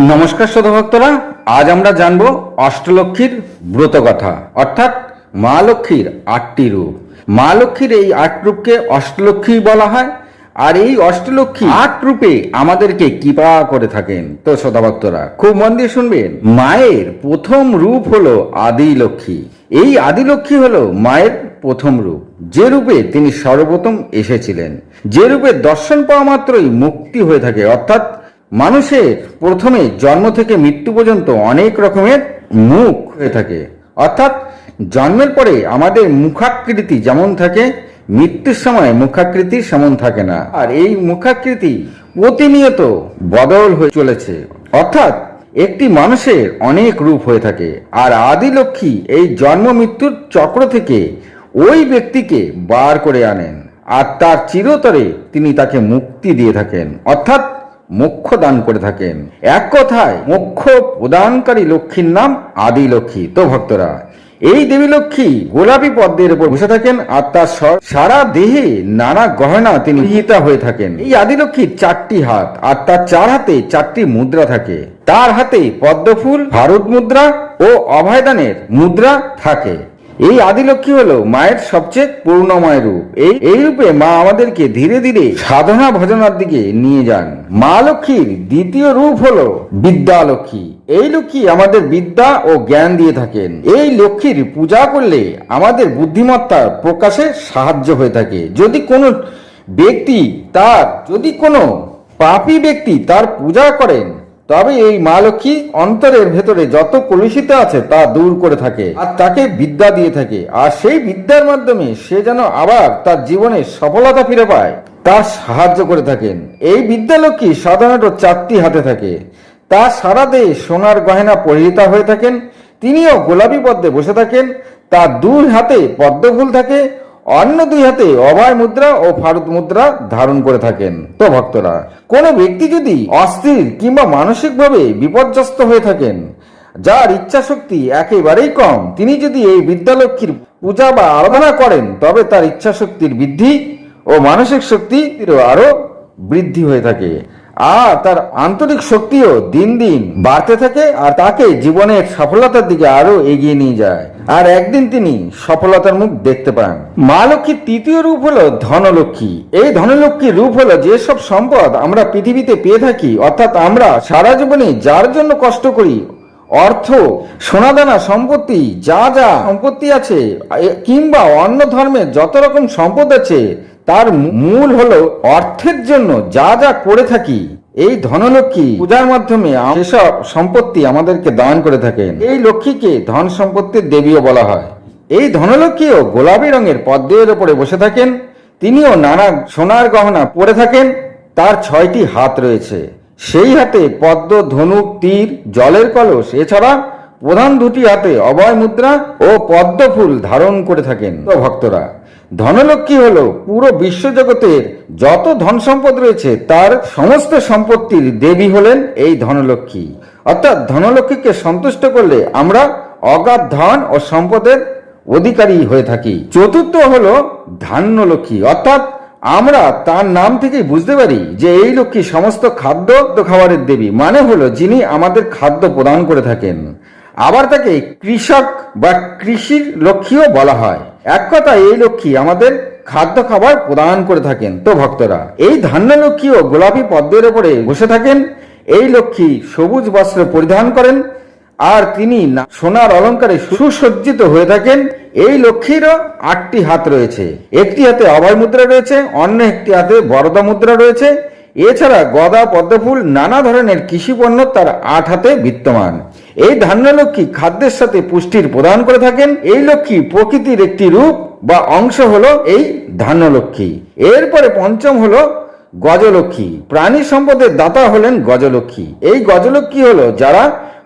নমস্কার শ্রোতা ভক্তরা, আজ আমরা জানবো অষ্টলক্ষ্মীর ব্রত কথা, অর্থাৎ মা লক্ষ্মীর 8টি রূপ। মা লক্ষ্মীর এই 8 রূপকে অষ্টলক্ষ্মী বলা হয়। আর এই অষ্টলক্ষ্মী 8 রূপে আমাদেরকে কৃপা করে থাকেন। তো শ্রোতা ভক্তরা খুব মন দিয়ে শুনবেন। মায়ের প্রথম রূপ হলো আদি লক্ষ্মী। এই আদি লক্ষ্মী হলো মায়ের প্রথম রূপ, যে রূপে তিনি সর্বপ্রথম এসেছিলেন, যে রূপে দর্শন পাওয়া মাত্রই মুক্তি হয়ে থাকে। অর্থাৎ মানুষের প্রথমে জন্ম থেকে মৃত্যু পর্যন্ত অনেক রকমের মুখ হয়ে থাকে। অর্থাৎ জন্মের পরে আমাদের মুখাকৃতি যেমন থাকে, মৃত্যুর সময় মুখাকৃতি সেমন থাকে না। আর এই মুখাকৃতি প্রতিনিয়ত বদল হয়ে চলেছে। অর্থাৎ একটি মানুষের অনেক রূপ হয়ে থাকে। আর আদি লক্ষ্মী এই জন্ম মৃত্যুর চক্র থেকে ওই ব্যক্তিকে বার করে আনেন, আর তার চিরতরে তিনি তাকে মুক্তি দিয়ে থাকেন, অর্থাৎ মোক্ষ দান করে থাকেন। এক কথায় মোক্ষ প্রদানকারী লক্ষ্মীর নাম আদি লক্ষ্মী। তো ভক্তরা, এই দেবী লক্ষ্মী গোলাপী পদ্মের উপর বসে থাকেন, আর তার সারা দেহে নানা গহনা তিনি গৃহীতা হয়ে থাকেন। এই আদি লক্ষ্মীর 4টি হাত, আর তার 4 হাতে 4টি মুদ্রা থাকে। তার হাতে পদ্মফুল, ভারত মুদ্রা ও অভয়দানের মুদ্রা থাকে। এই আদি লক্ষ্মী হলো মায়ের সবচেয়ে পূর্ণময় রূপ। এই রূপে মা আমাদেরকে ধীরে ধীরে সাধনা ভজনার দিকে নিয়ে যান। মা লক্ষ্মীর দ্বিতীয় রূপ হলো বিদ্যা লক্ষ্মী। এই লক্ষ্মী আমাদের বিদ্যা ও জ্ঞান দিয়ে থাকেন। এই লক্ষ্মীর পূজা করলে আমাদের বুদ্ধিমত্তার প্রকাশে সাহায্য হয়ে থাকে। যদি কোনো পাপী ব্যক্তি তার পূজা করেন, তবে এই মা লক্ষ্মী অন্তরের ভেতরে যত কলুষিত আছে তা দূর করে থাকে, আর তাকে বিদ্যা দিয়ে থাকে। আর সেই বিদ্যার মাধ্যমে সে যেন আবার তার জীবনে সফলতা ফিরে পায়, তার সাহায্য করে থাকেন। এই বিদ্যা লক্ষ্মী সাধারণত 4টি হাতে থাকে। তার সারা দেহে সোনার গয়না পরিহিতা হয়ে থাকেন। তিনিও গোলাপী পদ্মে বসে থাকেন। তার 2 হাতে পদ্মফুল থাকে, অন্য 2 হাতে অভয় মুদ্রা ও ভারত মুদ্রা ধারণ করে থাকেন। তো ভক্তরা, কোনো ব্যক্তি যদি অস্থির কিংবা মানসিকভাবে বিপর্যস্ত হয়ে থাকেন, যার ইচ্ছা শক্তি একেবারেই কম, তিনি যদি এই বিদ্যালক্ষ্মীর পূজা বা আরাধনা করেন, তবে তার ইচ্ছা শক্তির বৃদ্ধি ও মানসিক শক্তিরও আরো বৃদ্ধি হয়ে থাকে। আর তার আন্তরিক শক্তিও দিন দিন বাড়তে থাকে, আর তাকে জীবনের সফলতার দিকে আরো এগিয়ে নিয়ে যায়। আর একদিন তিনি সফলতার মুখ দেখতে পান। মা লক্ষ্মীর 3য় রূপ হলো ধনলক্ষ্মী। এই ধনলক্ষ্মীর রূপ হলো যেসব সম্পদ আমরা পৃথিবীতে পেয়ে থাকি, অর্থাৎ আমরা সারা জীবনে যার জন্য কষ্ট করি, অর্থ, সোনাদানা, সম্পত্তি, যা যা সম্পত্তি আছে, কিংবা অন্য ধর্মের যত রকম সম্পদ আছে, তার মূল হলো অর্থের জন্য যা যা করে থাকি, এই ধনলক্ষ্মী পূজার মাধ্যমে সেসব সম্পত্তি আমাদেরকে দান করে থাকেন। এই লক্ষ্মীকে ধন সম্পত্তির দেবীও বলা হয়। এই ধনলক্ষ্মীও গোলাপি রঙের পদ্মের উপরে বসে থাকেন। তিনিও নানা সোনার গহনা পরে থাকেন। তার 6টি হাত রয়েছে। সেই হাতে পদ্ম, ধনুক, তীর, জলের কলস, এছাড়া প্রধান 2টি হাতে অভয় মুদ্রা ও পদ্মফুল ধারণ করে থাকেন। তো ভক্তরা, ধনলক্ষ্মী হলো পুরো বিশ্বজগতের যত ধন সম্পদ রয়েছে তার সমস্ত সম্পত্তির দেবী হলেন এই ধনলক্ষ্মী। অর্থাৎ ধনলক্ষ্মীকে সন্তুষ্ট করলে আমরা অগাধ ধন ও সম্পদের অধিকারী হয়ে থাকি। 4র্থ হলো ধান্য লক্ষ্মী। অর্থাৎ আমরা তার নাম থেকেই বুঝতে পারি যে এই লক্ষ্মী সমস্ত খাদ্য খাবারের দেবী, মানে হলো যিনি আমাদের খাদ্য প্রদান করে থাকেন। আবার তাকে কৃষক বা কৃষির লক্ষ্মীও বলা হয়। এক কথা, এই লক্ষ্মী আমাদের খাদ্য খাবার প্রদান করে থাকেন। তো ভক্তরা, এই ধান্য লক্ষ্মীও গোলাপী পদ্মের উপরে বসে থাকেন। এই লক্ষ্মী সবুজ বস্ত্র পরিধান করেন, আর তিনি সোনার অলঙ্কারে সুসজ্জিত হয়ে থাকেন। এই লক্ষ্মীরও 8টি হাত রয়েছে। একটি হাতে অভয় মুদ্রা রয়েছে, অন্য একটি হাতে বরদা মুদ্রা রয়েছে। এছাড়া গদা, পদ্মফুল, নানা ধরনের কৃষি পণ্য তার 8 হাতে বিদ্যমান। এই ধান্য লক্ষ্মী খাদ্যের সাথে পুষ্টির প্রদান করে থাকেন। এই লক্ষ্মী প্রকৃতির একটি রূপ বা অংশ হলো এই ধান্য লক্ষ্মী। এরপরে 5ম হলো গজলক্ষ্মী। প্রাণী সম্পদের দাতা হলেন গজলক্ষ্মী। এই গজলক্ষ্মী হলো যারা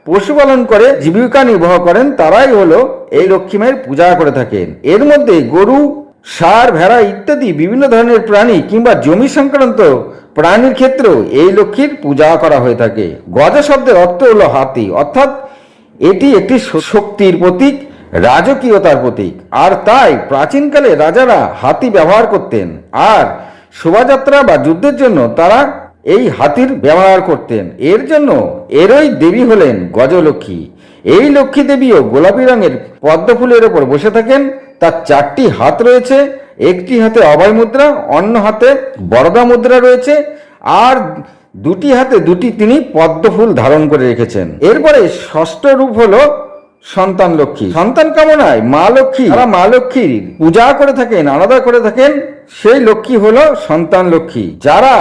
পশুপালন করে জীবিকা নির্বাহ করেন, তারাই হলো এই লক্ষ্মী মায়ের পূজা করে থাকেন। এর মধ্যে গরু, ষাঁড়, ভেড়া ইত্যাদি বিভিন্ন ধরনের প্রাণী কিংবা জমি সংক্রান্ত প্রাণীর ক্ষেত্রেও এই লক্ষ্মীর পূজা করা হয়ে থাকে। গজ শব্দের অর্থ হলো হাতি। অর্থাৎ এটি একটি শক্তির প্রতীক, রাজকীয়তার প্রতীক। আর তাই প্রাচীনকালে রাজারা হাতি ব্যবহার করতেন। আর শোভাযাত্রা বা যুদ্ধের জন্য তারা এই হাতির ব্যবহার করতেন। এর জন্য এরই দেবী হলেন গজলক্ষ্মী। এই লক্ষ্মী দেবীও গোলাপি রঙের পদ্ম ফুলের ওপর বসে থাকেন। তার 4টি হাত রয়েছে, একটি হাতে অভয় মুদ্রা, অন্য হাতে বরদা মুদ্রা রয়েছে, আর 2টি হাতে 2টি তিনি পদ্ম ফুল ধারণ করে রেখেছেন। এরপরে ষষ্ঠ রূপ হলো সন্তান লক্ষ্মী। সন্তান কামনায় মা লক্ষ্মী, যারা মা লক্ষ্মীর পূজা করে থাকেন, আলাদা করে থাকেন, সেই লক্ষ্মী হলো সন্তান লক্ষ্মী। যারা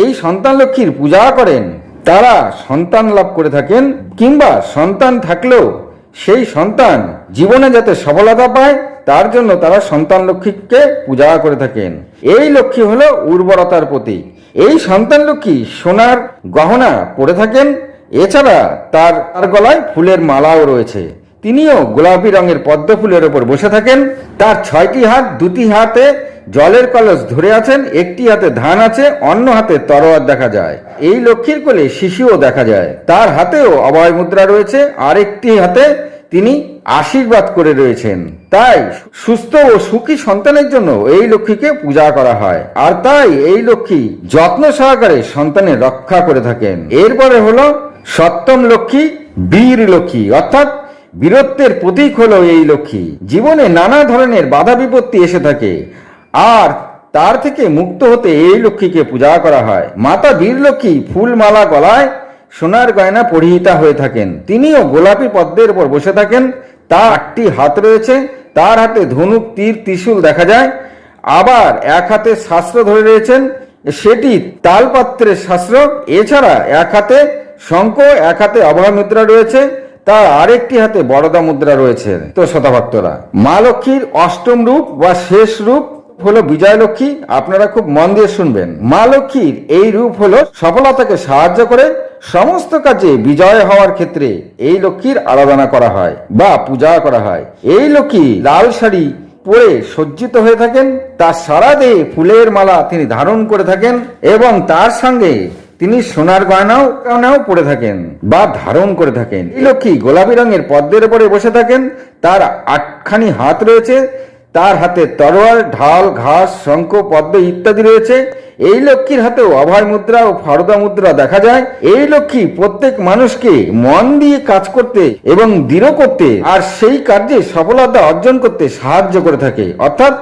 এই সন্তান লক্ষ্মীর পূজা করেন তারা সন্তান লাভ করে থাকেন, কিংবা সন্তান থাকলেও সেই সন্তান জীবনে যাতে সফলতা পায় তার জন্য তারা সন্তান লক্ষ্মীকে পূজা করে থাকেন। এই লক্ষ্মী হলো উর্বরতার প্রতীক। এই সন্তান লক্ষ্মী সোনার গহনা পরে থাকেন, এছাড়া তার গলায় ফুলের মালাও রয়েছে। তিনিও গোলাপি রঙের পদ্ম ফুলের ওপর বসে থাকেন। তার 6টি হাত, 2টি হাতে জলের কলস ধরে আছেন, একটি হাতে ধান আছে, অন্য হাতে তরোয়ার দেখা যায়। এই লক্ষ্মীর কোলে শিশুও দেখা যায়। তার হাতেও অভয় মুদ্রা রয়েছে, আরেকটি হাতে তিনি আশীর্বাদ করে রয়েছেন। তাই সুস্থ ও সুখী সন্তানের জন্য এই লক্ষ্মীকে পূজা করা হয়, আর তাই এই লক্ষ্মী যত্ন সহকারে সন্তানের রক্ষা করে থাকেন। এরপরে হলো সপ্তম লক্ষ্মী, বীর লক্ষ্মী, অর্থাৎ বীরত্বের প্রতীক হলো এই লক্ষ্মী। জীবনে নানা ধরনের বাধা বিপত্তি এসে থাকে, আর তার থেকে মুক্ত হতে এই লক্ষ্মীকে পূজা করা হয়। মাতা বীর লক্ষ্মী ফুলমালা গলায় সোনার গয়না পরিহিতা হয়ে থাকেন। তিনিও গোলাপি পদ্মের উপর বসে থাকেন। তার 8টি হাত রয়েছে, তার হাতে ধনুক, তীর, ত্রিশূল দেখা যায়। আবার এক হাতে শাস্ত্র ধরে রয়েছেন, সেটি তালপাত্রের শাস্ত্র। এছাড়া এক হাতে শঙ্খ, এক হাতে অভয় মুদ্রা রয়েছে, তার আরেকটি হাতে বরদা মুদ্রা রয়েছে। তো শ্রোতাভক্তরা, মা লক্ষ্মীর অষ্টম রূপ বা শেষ রূপ হলো বিজয় লক্ষ্মী। আপনারা খুব মন দিয়ে শুনবেন। মা লক্ষ্মীর এই রূপ হলো সফলতাকে সাহায্য করে। সমস্ত কাজে বিজয় হওয়ার ক্ষেত্রে এই লক্ষ্মীর আরাধনা করা হয় বা পূজা করা হয়। এই লক্ষ্মী লাল শাড়ি পরে সজ্জিত হয়ে থাকেন, তার সারা দেহে ফুলের মালা তিনি ধারণ করে থাকেন, এবং তার সঙ্গে তিনি সোনার গয়নাও পরে থাকেন বা ধারণ করে থাকেন। এই লক্ষ্মী গোলাপি রঙের পদ্মের উপরে বসে থাকেন। তার 8খানি হাত রয়েছে, তার হাতে তরোয়াল, ঢাল, ঘাস, শঙ্খ, পদ্ম ইত্যাদি রয়েছে। এই লক্ষ্মীর হাতেও অভয় মুদ্রা ও বরদা মুদ্রা দেখা যায়। এই লক্ষ্মী প্রত্যেক মানুষকে মন দিয়ে কাজ করতে এবং দৃঢ় করতে আর সেই কার্যে সফলতা অর্জন করতে সাহায্য করে থাকে, অর্থাৎ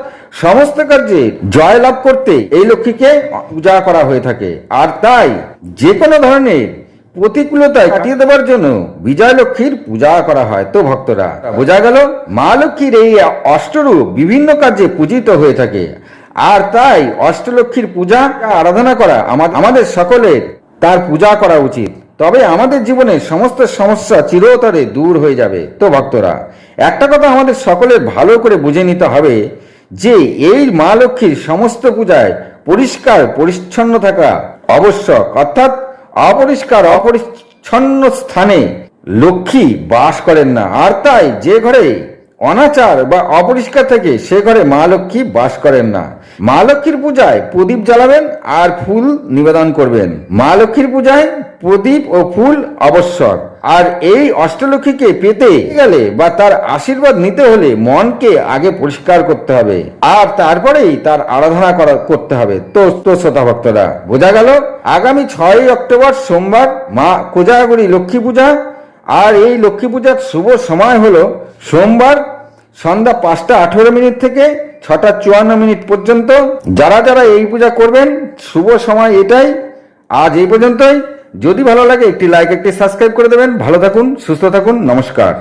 সমস্ত কার্যে জয় লাভ করতে এই লক্ষ্মীকে পূজা করা হয়ে থাকে। আর তাই যে কোনো ধরনের প্রতিকূলতায় কাটিয়ে দেওয়ার জন্য বিজয় লক্ষ্মীর পূজা করা হয়। তো ভক্তরা, বোঝা গেল মা লক্ষ্মীর এই অষ্টরূপ বিভিন্ন কার্যে পূজিত হয়ে থাকে, আর তাই অষ্টলক্ষ্মীর পূজা আরাধনা করা আমাদের সকলের তার পূজা করা উচিত। তবে আমাদের জীবনের সমস্ত সমস্যা চিরতরে দূর হয়ে যাবে। তো ভক্তরা, একটা কথা আমাদের সকলের ভালো করে বুঝে নিতে হবে যে এই মা লক্ষ্মীর সমস্ত পূজায় পরিষ্কার পরিচ্ছন্ন থাকা আবশ্যক, অর্থাৎ অপরিষ্কার অপরিচ্ছন্ন স্থানে লক্ষ্মী বাস করেন না। আর তাই যে ঘরে অনাচার বা অপরিষ্কার থাকে সে ঘরে মা লক্ষ্মী বাস করেন না। মা লক্ষ্মীর পূজায় প্রদীপ জ্বালাবেন আর ফুল নিবেদন করবেন। মা লক্ষ্মীর পূজায় প্রদীপ ও ফুল আবশ্যক। আর এই অষ্টলক্ষ্মীকে পেতে গেলে বা তার আশীর্বাদ নিতে হলে মনকে আগে পরিষ্কার করতে হবে, আর তারপরেই তার আরাধনা করতে হবে। তো শ্রোতা ভক্তরা, বোঝা গেল? আগামী 6 অক্টোবর সোমবার মা কোজাগরী লক্ষ্মী পূজা। আর এই লক্ষ্মী পূজার শুভ সময় হলো সোমবার সন্ধ্যা 5টা18 থেকে 6টা54 পর্যন্ত। যারা যারা এই পূজা করবেন শুভ সময় এটাই। আজ এই পর্যন্তই। যদি ভালো লাগে একটি লাইক, একটি সাবস্ক্রাইব করে দেবেন। ভালো থাকুন, সুস্থ থাকুন, নমস্কার।